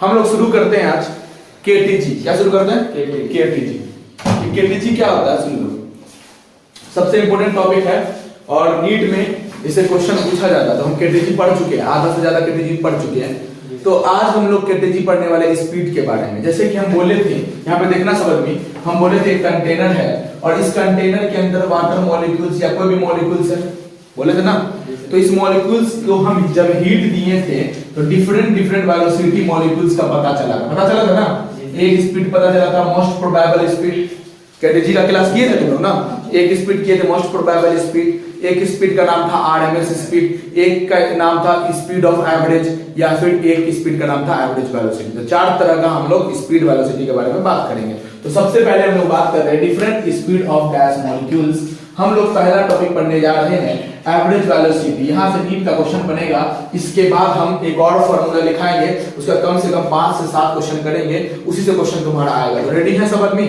हम लोग शुरू करते हैं आज केटीजी। क्या शुरू करते हैं? केटीजी। केटीजी क्या होता है सुन लो, सबसे इंपॉर्टेंट टॉपिक है और नीट में इसे क्वेश्चन पूछा जाता है। तो हम केटीजी पढ़ चुके हैं, आधा से ज्यादा केटीजी पढ़ चुके हैं। तो आज हम लोग केटीजी पढ़ने वाले स्पीड के बारे में। जैसे कि हम बोले थे, यहाँ पे देखना सब में, हम बोले थे एक कंटेनर है और इस कंटेनर के अंदर वाटर मॉलिक्यूल्स या कोई भी मॉलिक्यूल्स है, बोले थे ना। तो इस मॉलिक्यूल्स को हम जब हीट दिए थे तो डिफरेंट वेलोसिटी मॉलिक्यूल्स का पता चला था ना। एक स्पीड पता चला था, मोस्ट प्रोबेबल स्पीड। केटीजी का क्लास किए थे तुम लोग ना। एक स्पीड किए थे मोस्ट प्रोबेबल स्पीड, एक स्पीड का नाम था आरएमएस स्पीड, एक का नाम था स्पीड ऑफ एवरेज, या फिर एक स्पीड का नाम था एवरेज वेलोसिटी। तो चार तरह का हम लोग स्पीड वेलोसिटी के बारे में बात करेंगे। तो सबसे पहले हम लोग बात कर रहे हैं different speed of gas molecules. हम लोग पहला टॉपिक पढ़ने जा रहे हैं एवरेज वेलोसिटी। यहां से नीट का क्वेश्चन बनेगा। इसके बाद हम एक और फॉर्मूला लिखाएंगे, उसका कम से कम 5 से 7 क्वेश्चन करेंगे, उसी से क्वेश्चन तुम्हारा आएगा। तो रेडी है सब आदमी?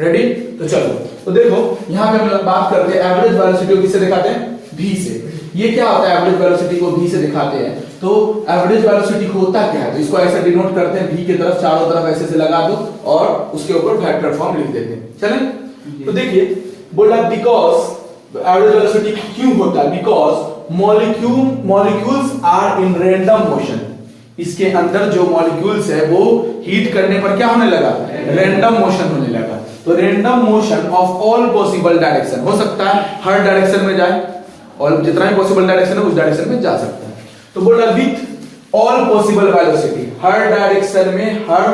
रेडी? तो चलो, तो देखो यहाँ पे हम लोग बात करते हैं एवरेज वेलोसिटी को किससे दिखाते हैं? v से। ये क्या होता है? एवरेज वेलोसिटी को v से दिखाते हैं। तो एवरेज वेलोसिटी होता क्या है? तो इसको ऐसे डिनोट करते हैं, v की तरफ चारों तरफ ऐसे से लगा दो और उसके ऊपर वेक्टर फॉर्म लिख देते हैं। चलें? तो देखिए बोला बिकॉज एवरेज वेलोसिटी क्यों होता है? Because molecules are in random motion. इसके अंदर जो मॉलिक्यूल्स है वो हीट करने पर क्या होने लगा? रैंडम मोशन होने लगा। तो random motion of all possible direction, हो सकता है हर डायरेक्शन में जाए और जितना भी पॉसिबल डायरेक्शन है उस डायरेक्शन में जा सकता है। तो बोला with all possible velocity, her direction में हर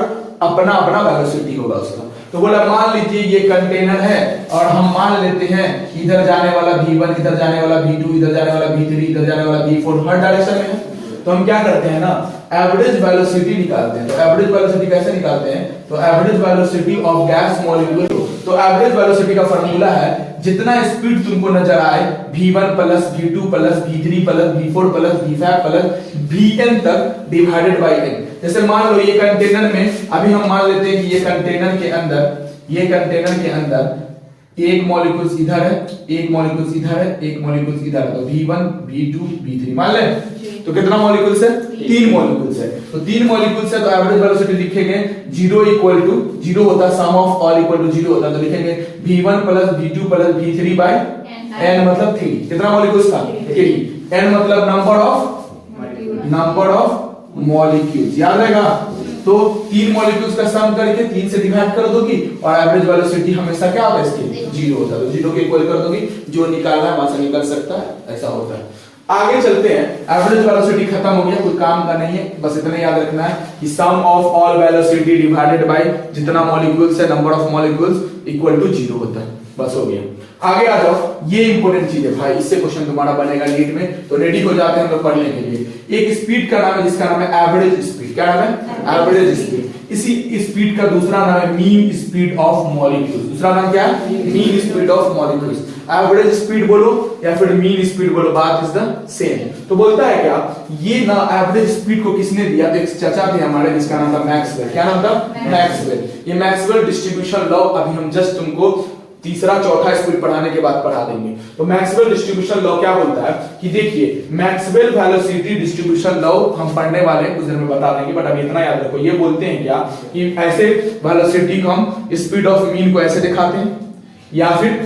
अपना अपना वेलोसिटी होगा उसका। तो बोला मान लीजिए ये कंटेनर है और हम मान लेते हैं इधर जाने वाला v1, इधर जाने वाला v2, इधर जाने वाला v3, इधर जाने वाला v4 हर डायरेक्शन में है। तो हम क्या करते हैं ना, एवरेज वेलोसिटी निकालते हैं। तो एवरेज वेलोसिटी कैसे निकालते हैं? तो average velocity of gas molecule. तो एवरेज वेलोसिटी का फार्मूला है जितना स्पीड तुमको नजर आए v1 plus v2 plus v3 plus v4 plus v5 plus vn तक डिवाइडेड बाय n। जैसे मान लो ये कंटेनर में, अभी हम मान लेते हैं कि ये कंटेनर के अंदर एक मॉलिक्यूल्स इधर है, एक मॉलिक्यूल्स इधर है, एक मॉलिक्यूल्स इधर है। तो v1 v2 v3 मान ले। तो कितना मॉलिक्यूल्स है? 3 मॉलिक्यूल्स है। तो 3 मॉलिक्यूल्स है तो एवरेज वेलोसिटी लिखेंगे 0 इक्वल टू 0 होता है, सम ऑफ ऑल इक्वल टू 0 होता है। तो लिखेंगे v1 plus v2 plus v3 bye n मतलब 3। कितना मॉलिक्यूल्स था? 3। n मतलब नंबर ऑफ मॉलिक्यूल्स, याद रहेगा। तो 3 मॉलिक्यूल्स का सम करके 3 से डिवाइड कर दोगी और एवरेज वेलोसिटी हमेशा क्या होता है इसकी? 0 होता है। तो 0 के इक्वल कर दोगी, जो निकालना है वहां से निकल सकता है, ऐसा होता है। आगे चलते हैं। एवरेज वेलोसिटी खत्म हो गया, कोई काम का नहीं है, बस इतना याद रखना है कि sum of all velocity divided by जितना मॉलिक्यूल्स है number of molecules equal to 0 होता है। बस हो गया। आगे आ जाओ, ये इंपॉर्टेंट चीज है भाई, इससे क्वेश्चन तुम्हारा बनेगा नीट में। तो रेडी हो जाते हैं हम लोग पढ़ने के लिए। एक स्पीड का नाम है जिसका नाम है एवरेज स्पीड। क्या नाम है? Average speed. इसी स्पीड का दूसरा नाम है मीन स्पीड ऑफ मॉलिक्यूल्स। दूसरा नाम क्या है? Mean speed of molecules. Average speed बोलो या फिर मीन स्पीड बोलो, बात इज द सेम। तो बोलता है क्या, ये ना एवरेज स्पीड को किसने दिया? तो एक चाचा थे हमारे जिसका नाम था मैक्सवेल। क्या नाम था? मैक्सवेल। ये मैक्सवेल डिस्ट्रीब्यूशन लॉ अभी हम जस्ट तुमको तीसरा चौथा स्पीड पढ़ाने के बाद पढ़ा देंगे। तो मैक्सवेल डिस्ट्रीब्यूशन लॉ क्या बोलता है कि देखिए मैक्सवेल वेलोसिटी डिस्ट्रीब्यूशन लॉ हम पढ़ने वाले हैं, कुछ देर में बता देंगे, बट अभी इतना याद रखो। ये बोलते हैं क्या कि ऐसे वेलोसिटी को हम स्पीड ऑफ मीन को ऐसे दिखाते हैं या फिर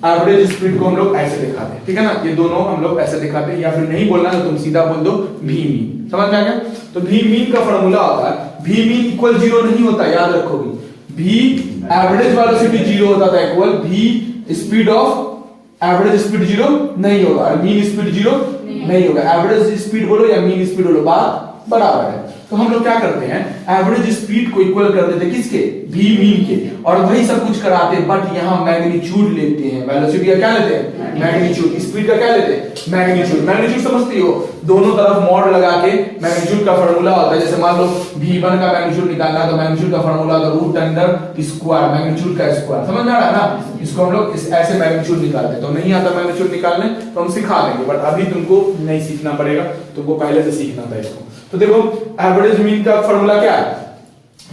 एवरेज स्पीड को हम लोग ऐसे दिखाते हैं, ठीक है ना। ये दोनों हम लोग ऐसे दिखाते हैं, या फिर नहीं बोलना तो तुम सीधा बोल दो v मीन। समझ में आ गया? तो v मीन का फार्मूला होता है v मीन इक्वल 0 नहीं होता, याद रखोगे। v एवरेज वेलोसिटी 0 होता था equal v speed of average speed 0 नहीं होगा और मीन स्पीड 0 नहीं होगा। एवरेज स्पीड बोलो या मीन स्पीड बोलो, बात बराबर है। तो हम लोग क्या करते हैं, एवरेज स्पीड को इक्वल कर देते हैं किसके? v मीन के, और वही सब कुछ कराते हैं। बट यहाँ मैग्नीट्यूड लेते हैं, वेलोसिटी का क्या लेते हैं? मैग्नीट्यूड। स्पीड का क्या लेते हैं? मैग्नीट्यूड। मैग्नीट्यूड समझती हो? दोनों तरफ मॉड लगा के मैग्नीट्यूड का फार्मूला होता है। जैसे मान लो v1 का मैग्नीट्यूड निकालना है तो मैग्नीट्यूड का फार्मूला होता है रूट अंडर स्क्वायर मैग्नीट्यूड का स्क्वायर। समझ में आ रहा है ना? इसको हम लोग ऐसे मैग्नीट्यूड निकालते हैं। तो नहीं आता मैग्नीट्यूड निकालने तो हम सिखा देंगे, बट अभी तुमको नहीं सीखना पड़ेगा, तुमको पहले से सीखना था इसको। तो देखो एवरेज मीन का फार्मूला क्या है,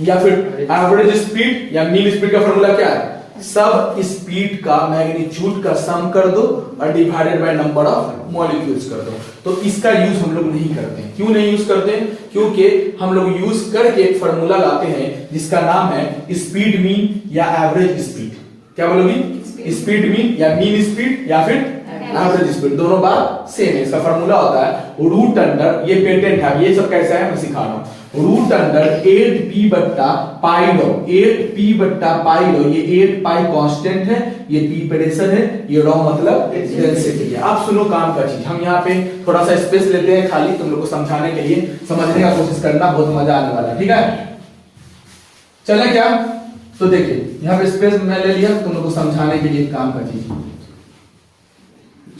या फिर एवरेज स्पीड या मीन स्पीड का फार्मूला क्या है? सब स्पीड का मैग्नीट्यूड का सम कर दो और divided by number of molecules कर दो। तो इसका यूज हम लोग नहीं करते हैं। क्यों नहीं यूज करते हैं? क्योंकि हम लोग यूज करके एक फार्मूला लाते हैं जिसका नाम है स्पीड मीन या एवरेज स्पीड। क्या बोलोगी? स्पीड मीन या मीन स्पीड या फिर एवरेज स्पीड, दोनों बात सेम है। इसका फार्मूला होता है रूट अंडर, ये पेटेंट है, ये सब कैसा है मैं सिखा रहा हूं, रूट अंडर 8p बट्टा पाई रो, 8p बट्टा पाई रो। ये 8 पाई कांस्टेंट है, ये p प्रेशर है, ये रो मतलब डेंसिटी है। आप सुनो काम का चीज, हम यहाँ पे थोड़ा सा स्पेस लेते हैं खाली तुम लोग को समझाने के लिए, समझने का कोशिश करना, बहुत मजा आने वाला है। ठीक है, चले क्या? तो देखिए यहाँ पे स्पेस मैं ले लिया तुम लोग को समझाने के लिए काम का चीज।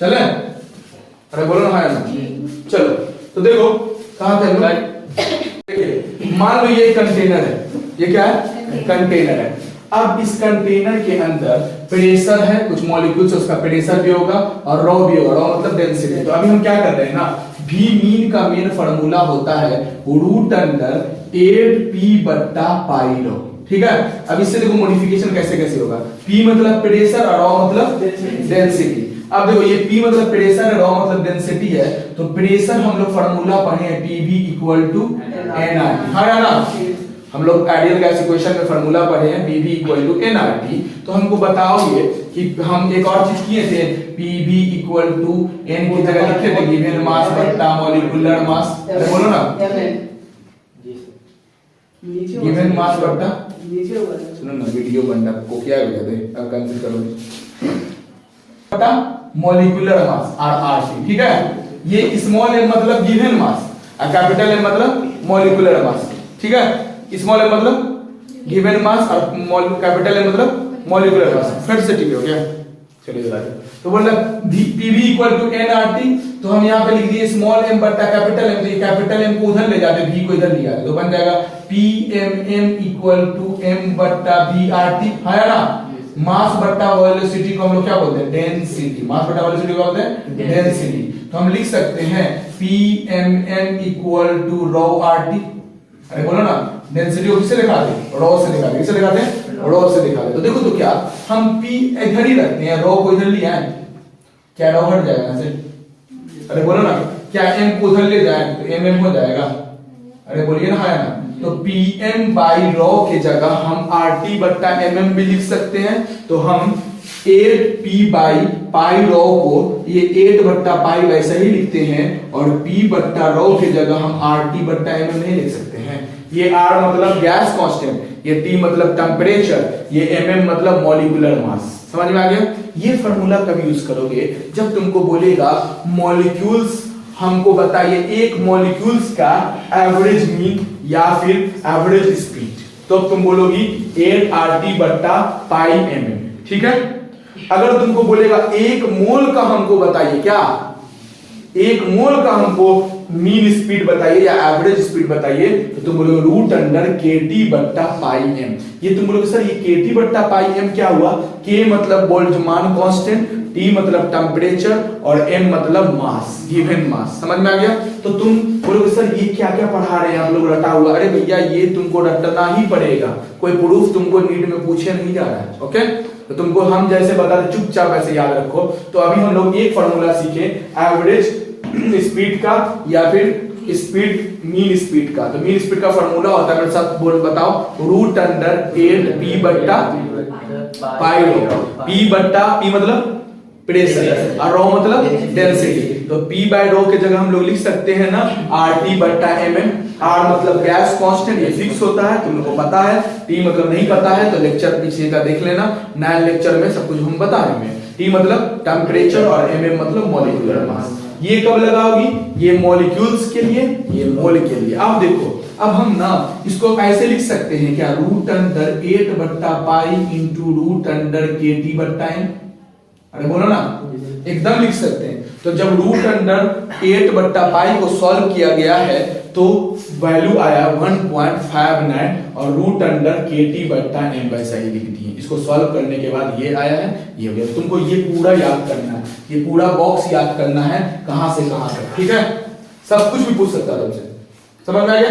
चले? अरे बोलो ना, है ना? चलो तो देखो कहां थे लोग। मान लो ये कंटेनर है, ये क्या है? कंटेनर है। अब इस कंटेनर के अंदर प्रेशर है, कुछ मॉलिक्यूल्स, उसका प्रेशर भी होगा और रॉ भी होगा। रॉ मतलब डेंसिटी। तो अभी हम क्या कर रहे हैं ना, v मीन का मेन फार्मूला होता है रूट अंडर 8p बट्टा पाई रो। ठीक है, अब इससे देखो मॉडिफिकेशन कैसे कैसे होगा। p मतलब प्रेशर और रॉ मतलब डेंसिटी। अब देखो ये P मतलब प्रेशर है, रॉ मतलब डेंसिटी है। तो प्रेशर हम लोग फार्मूला पढ़े हैं PV इक्वल टू nRT। हाँ ना, हम लोग आइडियल गैस इक्वेशन में फार्मूला पढ़े हैं PV इक्वल टू nRT। तो हमको बताओगे कि हम एक और चीज किए थे, PV इक्वल टू n की जगह लिखे थे गिवन मास बट्टा मॉलिक्यूलर मास। बोलो ना, गिवन मास बट्टा, सुनो ना वीडियो बनना को क्या हो जाते हैं, अब कंसीडर करोगे बटा मॉलिक्यूलर मास RRT। ठीक है, ये स्मॉल m मतलब गिवन मास और कैपिटल M मतलब मॉलिक्यूलर मास। ठीक है, स्मॉल m मतलब गिवन मास और कैपिटल M मतलब मॉलिक्यूलर मास। फिर से ठीक हो गया, चलिए जरा। तो बोल रहा PV इक्वल टू nRT। तो हम यहाँ पे लिख दिए स्मॉल m बट्टा कैपिटल M। तो ये कैपिटल M को उधर ले जाते, V को इधर ले जाते, तो बन जाएगा PMM इक्वल टू m बट्टा VRT। है ना, मास बट्टा वेलोसिटी को हम लोग क्या बोलते हैं? डेंसिटी। मास बट्टा वेलोसिटी को बोलते हैं डेंसिटी। तो हम लिख सकते हैं PMM equal to rho RT। अरे बोलो ना, डेंसिटी को किससे दिखाते हैं? rho से दिखाते हैं। किससे दिखाते हैं? rho से दिखाते हैं। तो देखो तो क्या हम P इधर ही रखते हैं, rho को इधर लिया है, क्या rho हट जाएगा से? अरे बोलो ना, क्या m को उधर ले जाए तो mm हो जाएगा। अरे बोलिए ना, है ना। तो Pm बाई रो के जगह हम RT बट्टा mm भी लिख सकते हैं। तो हम 8p बाई पाई रो को ये 8 बट्टा पाई वैसे ही लिखते हैं, और p बट्टा रो के जगह हम RT बट्टा mm नहीं लिख सकते हैं। ये R मतलब गैस कांस्टेंट, ये T मतलब टेम्परेचर, ये mm मतलब मॉलिक्यूलर मास। समझ में आ गया? ये फार्मूला कब यूज करोगे? जब तुमको बोलेगा मॉलिक्यूल्स हमको बताइए एक मॉलिक्यूल्स का एवरेज मीन या फिर एवरेज स्पीड, तो तुम बोलोगी 8RT बट्टा पाई mm। ठीक है, अगर तुमको बोलेगा एक मोल का हमको बताइए, क्या एक मोल का हमको मीन स्पीड बताइए या एवरेज स्पीड बताइए, तो तुम बोलोगे रूट अंडर KT बट्टा पाई m। ये तुम बोलोगे सर ये KT बट्टा पाई m क्या हुआ? K मतलब बोल्ट्जमान कांस्टेंट, T मतलब टेम्परेचर और m मतलब मास, गिवन मास। समझ में आ गया? तो तुम बोलोगे सर ये क्या क्या पढ़ा रहे हैं आप लोग रटा हुआ। अरे भैया ये तुमको रटना ही पड़ेगा, कोई प्रूफ तुमको नीट में पूछे नहीं जा रहा है। ओके, तो तुमको हम जैसे बता रहे चुपचाप ऐसे याद रखो। तो अभी हम लोग एक फार्मूला सीखे एवरेज स्पीड का या फिर स्पीड मीन स्पीड का। तो मीन स्पीड का फार्मूला होता है, मेरे साथ बोल बताओ, रूट अंडर 8p बट्टा पाई रो। p बट्टा p मतलब प्रेशर और रो मतलब डेंसिटी। तो p बाय रो के जगह हम लोग लिख सकते हैं ना RT बट्टा mm। R मतलब गैस कांस्टेंट, ये फिक्स होता है, तुम लोग को पता है। T मतलब नहीं पता है तो लेक्चर पीछे का देख लेना, नया लेक्चर में सब कुछ हम बता रहे हैं। T मतलब टेम्परेचर और mm मतलब मॉलिक्यूलर मास। ये कब लगाओगी? ये मॉलिक्यूल्स के लिए, ये मोल के लिए। अब देखो, अब हम ना इसको ऐसे लिख सकते हैं क्या, रूट अंडर 8 बट्टा pi into root under KT बट्टा m। अरे बोलो ना, एकदम लिख सकते हैं। तो जब रूट अंडर 8 बट्टा पाई को सॉल्व किया गया है तो वैल्यू आया 1.59 और रूट अंडर KT बट्टा m वैसा ही लिख दिए। इसको सॉल्व करने के बाद ये आया है, ये हो गया। तुमको ये पूरा याद करना है, ये पूरा बॉक्स याद करना है कहां से कहां तक। ठीक है, सब कुछ भी पूछ सकता है तुमसे। समझ में आ गया?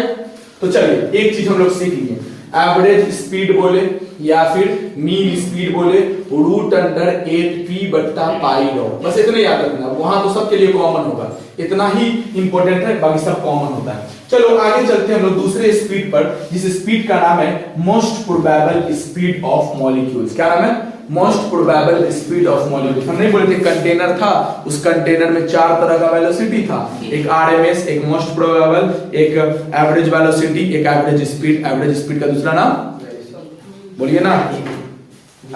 तो चलिए एक चीज हम लोग सीख लिए, एवरेज स्पीड बोले या फिर मीन स्पीड बोले, रूट अंडर 8p बट्टा पाई रॉ, बस इतना याद रखना, वहां तो सबके लिए कॉमन होगा, इतना ही इंपॉर्टेंट है, बाकी सब कॉमन होता है। चलो आगे चलते हैं हम लोग दूसरे स्पीड पर, जिस स्पीड का नाम है most probable speed of molecules. क्या नाम है? Most probable speed of molecules. हम नहीं बोले थे कंटेनर था, उस कंटेनर में 4 तरह का वेलोसिटी था, एक आरएमएस, एक मोस्ट प्रोबेबल, एक एवरेज वेलोसिटी, एक एवरेज स्पीड। एवरेज स्पीड का दूसरा नाम बोलिए ना,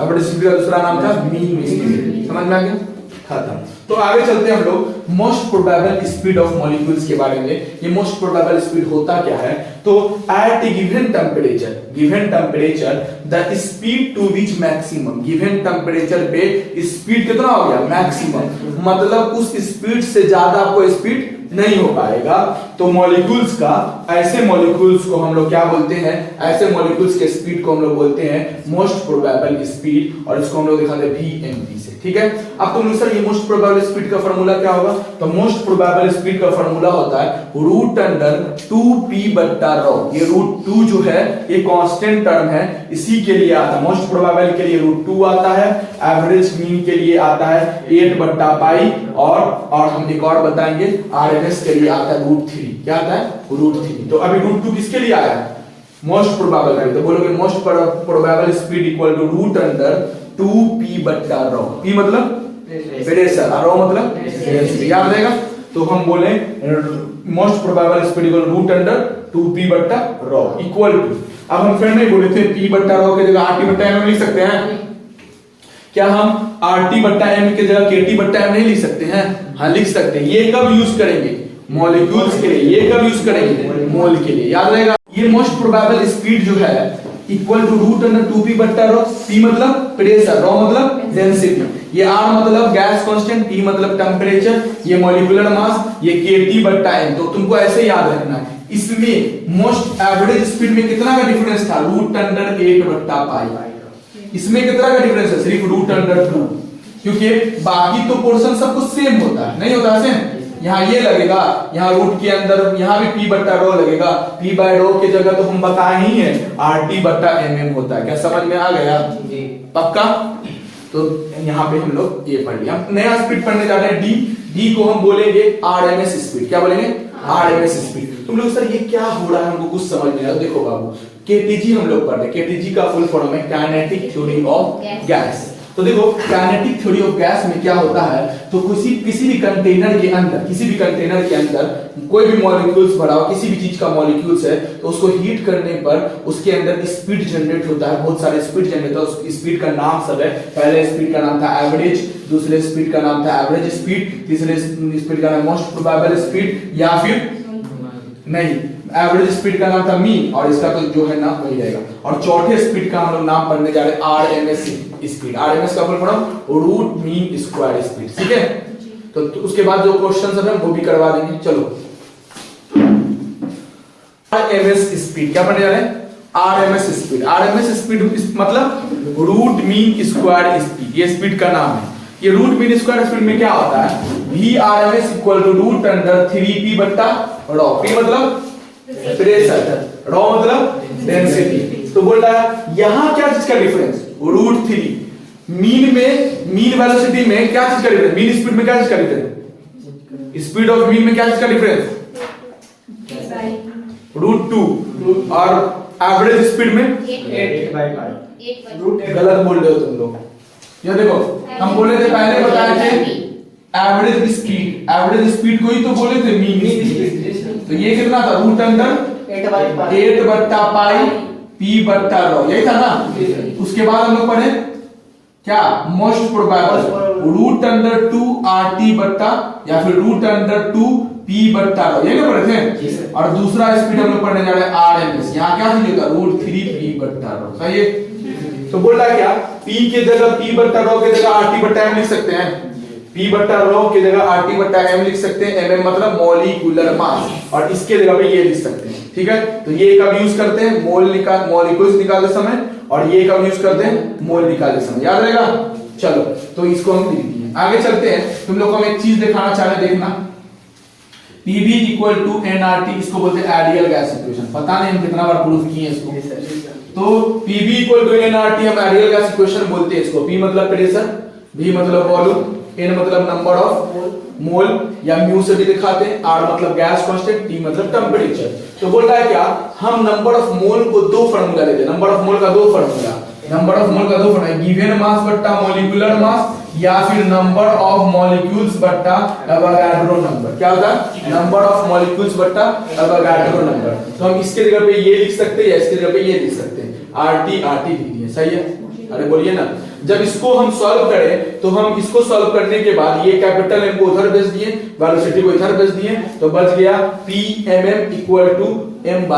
एवरेज स्पीड का दूसरा नाम था मीन स्पीड। समझ में आ गया? खत्म। तो आगे चलते हैं हम लोग most probable speed of molecules के बारे में। ये मोस्ट प्रोबेबल स्पीड होता क्या है? तो at given temperature the speed to reach maximum, given temperature पे स्पीड कितना हो गया? मैक्सिमम, मतलब उस स्पीड से ज्यादा आपको स्पीड नहीं हो पाएगा। तो मॉलिक्यूल्स का, ऐसे मॉलिक्यूल्स को हम लोग क्या बोलते हैं? ऐसे मॉलिक्यूल्स के स्पीड को हम लोग बोलते हैं मोस्ट प्रोबेबल स्पीड, और इसको हम लोग दिखाते हैं VMP से। ठीक है, अब तुम लोग सर ये मोस्ट प्रोबेबल स्पीड का फार्मूला क्या होगा? तो मोस्ट प्रोबेबल स्पीड का फार्मूला होता है रूट अंडर 2p बट्टा रॉ। ये रूट 2 जो है ये कांस्टेंट टर्म है, इसी के लिए आता है। मोस्ट प्रोबेबल के लिए रूट 2 आता है, एवरेज मीन के लिए आता है 8 बट्टा पाई, और हम एक और बताएंगे आरएमएस के लिए आता है रूट 3। क्या आता है? रूट 3। तो अभी रूट 2 किसके लिए आया? मोस्ट प्रोबेबल है, तो बोलोगे most probable speed equal to root under 2p बट्टा रॉ। p मतलब प्रेशर और रॉ मतलब डेंसिटी, याद रहेगा। तो हम बोले most probable speed equal root under 2p बट्टा रॉ इक्वल टू, अब हम फिर नहीं बोले थे p बट्टा रॉ के जगह rt बट्टा m लिख सकते हैं? क्या हम rt बट्टा m की जगह kt बट्टा m नहीं लिख सकते हैं? हाँ लिख सकते हैं। ये कब यूज करेंगे? मॉलिक्यूल्स के लिए। ये कब यूज करेंगे? मोल के लिए, याद रहेगा। ये मोस्ट प्रोबेबल स्पीड जो है equal to root under 2p बट्टा रॉ। p मतलब प्रेशर, रॉ मतलब डेंसिटी, ये r मतलब गैस कांस्टेंट, t मतलब टेम्परेचर, ये मॉलिक्यूलर मास, ये kT बट्टा m। तो तुमको ऐसे याद रखना है। इसमें मोस्ट एवरेज स्पीड में कितना का डिफरेंस था? रूट अंडर 8 बट्टा पाई। इसमें कितना का डिफरेंस है? सिर्फ रूट अंडर 2, क्योंकि बाकी तो पोर्शन सब कुछ सेम होता है, नहीं होता सेम। यहाँ ये लगेगा, यहाँ रूट के अंदर यहाँ भी p बट्टा रॉ लगेगा, p बाय रॉ की जगह तो हम बताए ही है rt बट्टा mm होता है। क्या समझ में आ गया? पक्का? तो यहाँ पे हम लोग ये पढ़ लिया। नया स्पीड पढ़ने जा रहे हैं d को हम बोलेंगे RMS स्पीड। क्या बोलेंगे? RMS speed. तुम लोग सर ये क्या हो रहा है, हमको कुछ समझ नहीं आ रहा। देखो बाबू, KTG हम लोग पढ़ रहे हैं। KTG का फुल फॉर्म है काइनेटिक थ्योरी ऑफ गैस। तो देखो काइनेटिक थ्योरी ऑफ गैस में क्या होता है, तो किसी भी कंटेनर के अंदर कोई भी मॉलिक्यूल्स भरा हो, किसी भी चीज का मॉलिक्यूल्स है, तो उसको हीट करने पर उसके अंदर स्पीड जनरेट होता है, बहुत सारे स्पीड जनरेट होता है। उस स्पीड का नाम सब है। पहले स्पीड का नाम था एवरेज, दूसरे स्पीड का नाम था एवरेज स्पीड, तीसरे स्पीड का नाम मोस्ट प्रोबेबल स्पीड, या फिर नहीं एवरेज स्पीड का नाम था मीन, और इसका तो जो है नाम वही रहेगा। और चौथे स्पीड का हम लोग नाम पढ़ने जा रहे हैं आरएमएस स्पीड। आरएमएस का full form root mean square speed. ठीक है, तो उसके बाद जो क्वेश्चन सब है वो भी करवा देंगे। चलो आरएमएस स्पीड क्या पढ़ने जा रहे हैं? RMS speed. आरएमएस स्पीड मतलब रूट मीन स्क्वायर स्पीड, ये स्पीड का नाम है। ये रूट मीन स्क्वायर स्पीड में क्या होता है? VRMS equal to root under 3p बट्टा रॉ। p मतलब प्रेशर, रॉ मतलब डेंसिटी। तो बोल रहा है यहां क्या चीज का डिफरेंस? रूट 3। मीन में, मीन वेलोसिटी में क्या चीज का डिफरेंस? मीन स्पीड में क्या चीज का डिफरेंस? स्पीड ऑफ मीन में क्या चीज का डिफरेंस? रूट 2। और एवरेज स्पीड में 8/5। गलत बोल रहे हो तुम लोग। ये देखो हम बोले थे, पहले बताए थे एवरेज स्पीड, एवरेज स्पीड को ही तो बोले थे मीन स्पीड। तो ये कितना था? रूट अंडर 8 बट्टा पाई p बट्टा रॉ, यही था ना। उसके बाद हम लोग पढ़े क्या? Most probable root under 2 rt बट्टा, या फिर रूट अंडर 2 p बट्टा रॉ, यही ना पढ़े थे। और दूसरा स्पीड हम लोग पढ़ने जा रहे हैं आरएमएस। यहाँ क्या चीज होता है? रूट 3p बट्टा रॉ। सही है। तो बोल रहा है क्या? p के जगह p बट्टा रॉ के जगह rt बट्टा m लिख सकते हैं। p बट्टा रॉ के जगह rt बट्टा m लिख सकते हैं। mm मतलब मॉलिक्यूलर मास, और इसके जगह पे ये लिख सकते हैं। ठीक है, तो ये कब यूज करते हैं? मॉलिक्यूल्स निकालते समय, और ये कब यूज करते हैं? मोल निकालते समय। याद रहेगा। चलो तो इसको हम लिख दिए। आगे चलते हैं। तुम लोग को हम एक चीज दिखाना चाह रहे, देखना PV इक्वल टू nRT, इसको बोलते हैं आइडियल गैस इक्वेशन। पता नहीं हम कितना बार प्रूफ किए इसको। तो PV इक्वल टू nRT हम आइडियल गैस इक्वेशन बोलते हैं इसको। P मतलब प्रेशर, V मतलब वॉल्यूम, N मतलब नंबर ऑफ मोल या म्यू से भी दिखाते हैं, R मतलब गैस कांस्टेंट, T मतलब टेम्परेचर। तो बोल रहा है क्या, हम नंबर ऑफ मोल को दो फार्मूला लेते हैं, नंबर ऑफ मोल का दो फार्मूला, नंबर ऑफ मोल का दो फार्मूला, गिवन मास बट्टा मॉलिक्यूलर मास या फिर नंबर ऑफ मॉलिक्यूल्स बट्टा एवोगाड्रो नंबर। क्या होता है, नंबर ऑफ मॉलिक्यूल्स बट्टा एवोगाड्रो नंबर। तो हम इसके जगह पे ये लिख सकते हैं या इसके जगह पे ये लिख सकते हैं, RT RT लिख दिए, सही है। अरे बोलिए ना, जब इसको हम सॉल्व करें तो हम इसको सॉल्व करने के बाद ये कैपिटल M को उधर भेज दिए, वेलोसिटी को इधर भेज दिए, तो बच गया Pmm equal to m/v।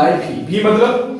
v मतलब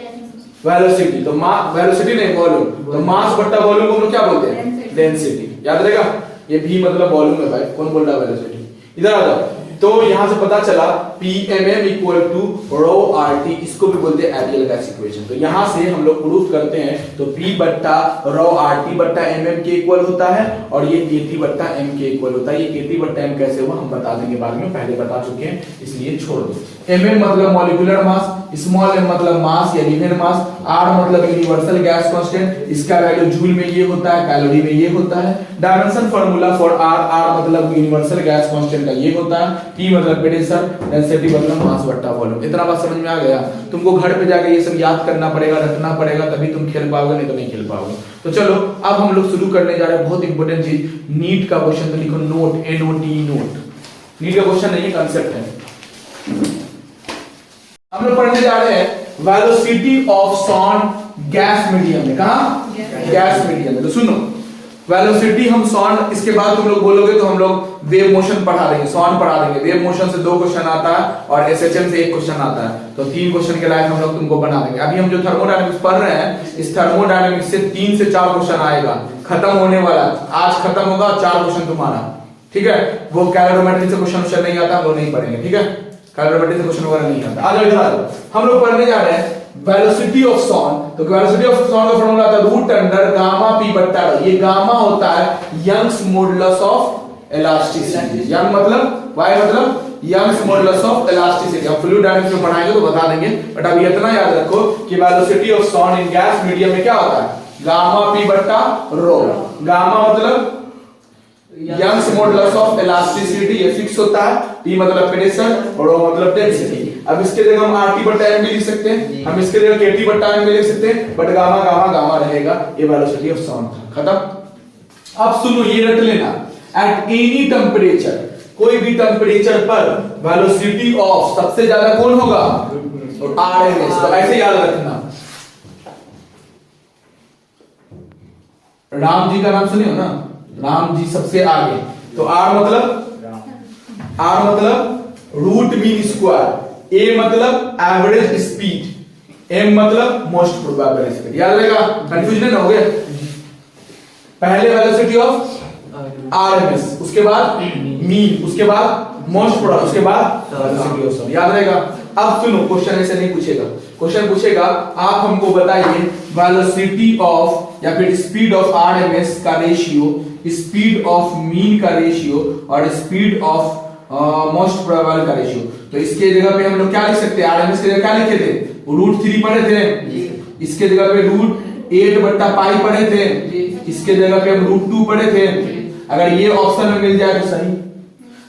वेलोसिटी, तो वेलोसिटी नहीं वॉल्यूम, तो मास बट्टा वॉल्यूम को हम लोग क्या बोलते हैं, डेंसिटी। याद रहेगा, ये v मतलब वॉल्यूम है भाई, कौन बोल रहा है वेलोसिटी। इधर आ जाओ, तो यहां से पता चला Pmm equal to rho RT, इसको भी बोलते हैं आइडियल गैस इक्वेशन। तो यहां से हम लोग प्रूफ करते हैं, तो P बट्टा रो RT बट्टा mm के इक्वल होता है और ये KT बट्टा m के इक्वल होता है। ये KT बट्टा m कैसे हुआ हम बता देंगे बाद में, पहले बता चुके हैं इसलिए छोड़ दो। mm मतलब मॉलिक्यूलर मास, स्मॉल m मतलब मास या गिवन मास, R मतलब यूनिवर्सल गैस कांस्टेंट, इसका वैल्यू जूल में ये होता है, कैलोरी में ये होता है। डायमेंशन फार्मूला फॉर R मतलब यूनिवर्सल गैस कांस्टेंट का ये होता है, P मतलब प्रेशर, डेंसिटी मतलब मास बट्टा वॉल्यूम। इतना बात समझ में आ गया। तुमको घर पे जाके ये सब याद करना पड़ेगा, रखना पड़ेगा, तभी तुम खेल पाओगे, नहीं तो नहीं खेल पाओगे। तो चलो अब हम लोग शुरू करने जा रहे हैं बहुत इंपॉर्टेंट चीज, नीट का क्वेश्चन। तो लिखो नोट, NOT नोट, नीट का क्वेश्चन नहीं है, कांसेप्ट है। हम लोग पढ़ने जा रहे हैं velocity of sound gas medium में। कहां, गैस मीडियम में। तो सुनो, वेलोसिटी हम साउंड, इसके बाद तुम लोग बोलोगे तो हम लोग वेव मोशन पढ़ा देंगे, साउंड पढ़ा देंगे। वेव मोशन से 2 क्वेश्चन आता है और SHM से 1 क्वेश्चन आता है, तो 3 क्वेश्चन के लायक हम लोग तुमको बना देंगे। अभी हम जो थर्मोडायनेमिक्स पढ़ रहे हैं, इस थर्मोडायनेमिक्स से 3 से 4 क्वेश्चन आएगा, खत्म होने वाला, आज खत्म होगा, 4 क्वेश्चन तुम्हारा, ठीक है। वो कैलोरीमेट्री से क्वेश्चन नहीं आता, हम लोग नहीं पढ़ेंगे, ठीक है। कैलोरीमेट्री से क्वेश्चन वगैरह नहीं आता। आ जाओ इधर आ जाओ, हम लोग पढ़ने जा रहे हैं वेलोसिटी ऑफ साउंड। तो वेलोसिटी ऑफ साउंड का फार्मूला आता है रूट अंडर गामा p बट्टा रो। ये गामा होता है Young's modulus of elasticity, Young मतलब y मतलब यंग्स मॉडुलस ऑफ इलास्टिसिटी। हम फ्लूइड डायनामिक्स में पढ़ाएंगे तो बता देंगे, बट अभी इतना याद रखो कि velocity of sound in gas medium में क्या होता है, गामा p बट्टा रो। गामा मतलब यंग्स मॉडुलस ऑफ इलास्टिसिटी, ये फिक्स होता है, p मतलब प्रेशर और रो मतलब डेंसिटी। अब इसके जगह हम RT बट्टा m भी लिख सकते हैं, हम इसके जगह KT बट्टा m भी लिख सकते हैं, बट गामा गामा गामा रहेगा। ये वेलोसिटी ऑफ साउंड था, खत्म। अब सुनो, ये रट लेना, एट एनी टेम्परेचर, कोई भी टेम्परेचर पर वेलोसिटी ऑफ सबसे ज्यादा कौन होगा, RMS। तो ऐसे याद रखना, राम जी का नाम सुने हो ना, राम जी सबसे आगे, तो R मतलब रूट मीन स्क्वायर, A मतलब एवरेज स्पीड, M मतलब मोस्ट प्रोबेबल स्पीड। याद रहेगा, कंफ्यूजन हो गया। पहले वेलोसिटी ऑफ RMS, उसके बाद मीन, उसके बाद मोस्ट प्रोबेबल, उसके बाद वेलोसिटी ऑफ साउंड। याद रहेगा। अब सुनो, क्वेश्चन ऐसे नहीं पूछेगा, क्वेश्चन पूछेगा आप हमको बताइए वेलोसिटी ऑफ या फिर स्पीड ऑफ RMS का रेशियो, स्पीड ऑफ मीन का रेशियो और स्पीड ऑफ मोस्ट प्रोबेबल का रेशियो। तो इसके जगह पे हम लोग क्या लिख सकते हैं, RMS की जगह क्या लिखे थे, √3 पढ़े थे, इसके जगह पे √8 बट्टा पाई पढ़े थे, इसके जगह पे हम √2 पढ़े थे। अगर ये ऑप्शन में मिल जाए तो सही,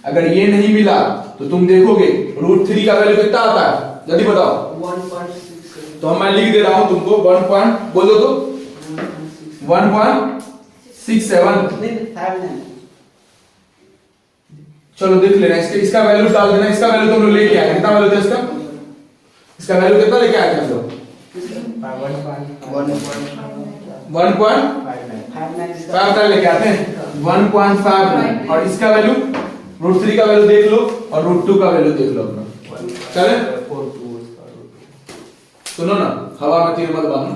अगर ये नहीं मिला तो तुम देखोगे √3 का वैल्यू कितना आता है, जल्दी बताओ। 1.67। तो मैं लिख दे रहा हूं तुमको 1 पॉइंट, बोल दो तो 1.67। चलो देख लेना, इसका वैल्यू डाल देना, इसका वैल्यू तुम लोग लेके आए, कितना वैल्यू था इसका, इसका वैल्यू कितना लेके आए थे हम लोग, 1.59 लेके आते हैं, 1.59। और इसका वैल्यू √3 का वैल्यू देख लो और √2 का वैल्यू देख लो अपना, चले। सुनो ना, हवा में तीर मत बांधो,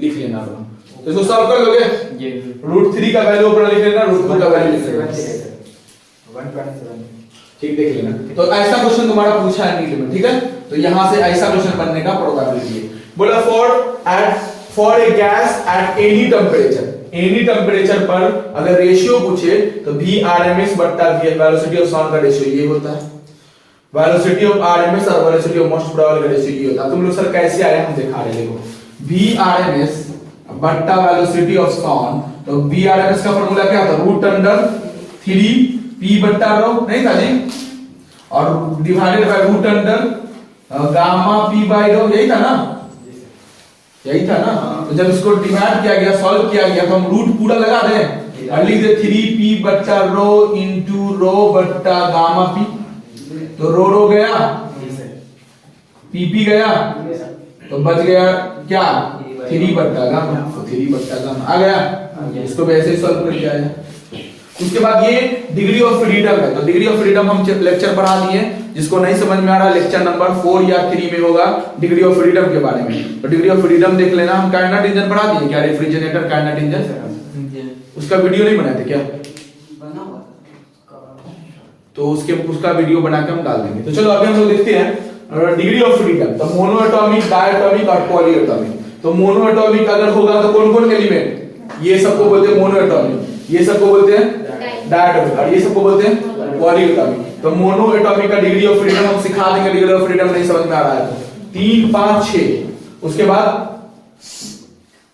लिख लेना अपना। तो इसको सॉल्व कर लोगे, √3 का वैल्यू अपना लिख लेना, √2 का वैल्यू लिख लेना, 1.7। ठीक, देख लेना। तो ऐसा क्वेश्चन तुम्हारा पूछा है नीट में, ठीक है। तो यहां से ऐसा क्वेश्चन बनने का प्रोबेबिलिटी है। बोला for a gas at any temperature, any temperature पर अगर रेशियो पूछे तो VRMS बट्टा वेलोसिटी ऑफ साउंड का रेशियो ये होता है, वेलोसिटी ऑफ RMS और वेलोसिटी ऑफ मोस्ट प्रोबेबल का रेशियो ये होता है। तुम लोग सर कैसे आए हम दिखा रहे, देखो VRMS बट्टा वेलोसिटी ऑफ साउंड, तो VRMS का फॉर्मूला क्या था, √3p बट्टा रो, नहीं था जी, और divided by gamma p by rho, यही था ना, यही था ना। तो जब इसको डिवाइड किया गया, सॉल्व किया गया, तो हम रूट पूरा लगा दें और लिख दे 3p बट्टा रो इंटू रो बट्टा गामा p, तो रो गया, pp गया, तो बच गया क्या, 3 बट्टा गामा, तो 3 बट्टा गामा आ गया। इसको वैसे ही सॉल्व कर दिया जाए। उसके बाद ये डिग्री ऑफ फ्रीडम है, तो डिग्री ऑफ फ्रीडम हम लेक्चर पढ़ा दिए, जिसको नहीं समझ में आ रहा लेक्चर नंबर 4 या 3 में होगा डिग्री ऑफ फ्रीडम के बारे में, तो डिग्री ऑफ फ्रीडम देख लेना। हम कार्नोट इंजन पढ़ा दिए क्या, रेफ्रिजरेटर कार्नोट इंजन, उसका वीडियो नहीं बनाए थे क्या, तो उसका वीडियो बना के हम डाल देंगे। तो चलो अभी हम लोग देखते हैं डिग्री ऑफ फ्रीडम। तो मोनो एटॉमिक, डायटॉमिक और पॉली एटॉमिक। तो मोनो एटॉमिक अगर होगा तो कौन कौन एलिमेंट, ये सबको बोलते हैं मोनो एटॉमिक, ये सबको बोलते हैं डायटॉमिक, और ये सबको बोलते हैं पॉली एटॉमिक। तो मोनो एटॉमिक का डिग्री ऑफ फ्रीडम हम सिखा देंगे, डिग्री ऑफ फ्रीडम नहीं समझ में आ रहा है तो 3, 5, 6। उसके बाद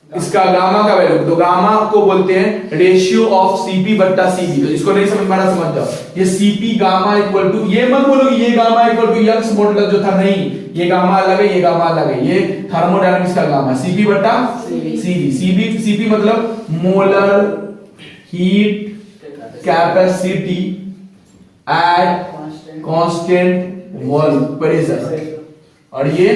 इसका गामा का वैल्यू, तो गामा को बोलते हैं रेशियो ऑफ Cp बट्टा Cv। तो इसको नहीं समझ में आ रहा समझ जाओ, ये Cp गामा इक्वल टू, ये मत बोलो कि ये gamma equal to Young's modulus जो था, नहीं, ये गामा अलग है, ये गामा अलग है, ये थर्मोडायनामिक्स का गामा, Cp बट्टा Cv। Cp मतलब molar heat capacity at constant volume pressure, और ये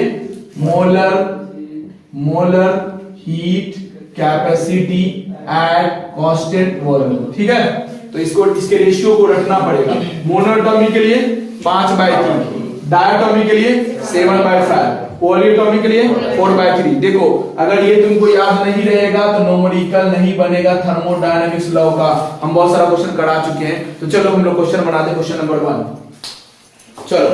molar heat capacity at constant volume, ठीक है। तो इसके रेशियो को रखना पड़ेगा। मोनोएटॉमिक के लिए 5/3, डायटॉमिक के लिए 7/5, पॉलीएटॉमिक के लिए 4/3। देखो अगर ये तुमको याद नहीं रहेगा तो न्यूमेरिकल नहीं बनेगा थर्मोडायनामिक्स लॉ का, हम बहुत सारा क्वेश्चन करा चुके हैं। तो चलो हम लोग क्वेश्चन बना दे, क्वेश्चन नंबर 1। चलो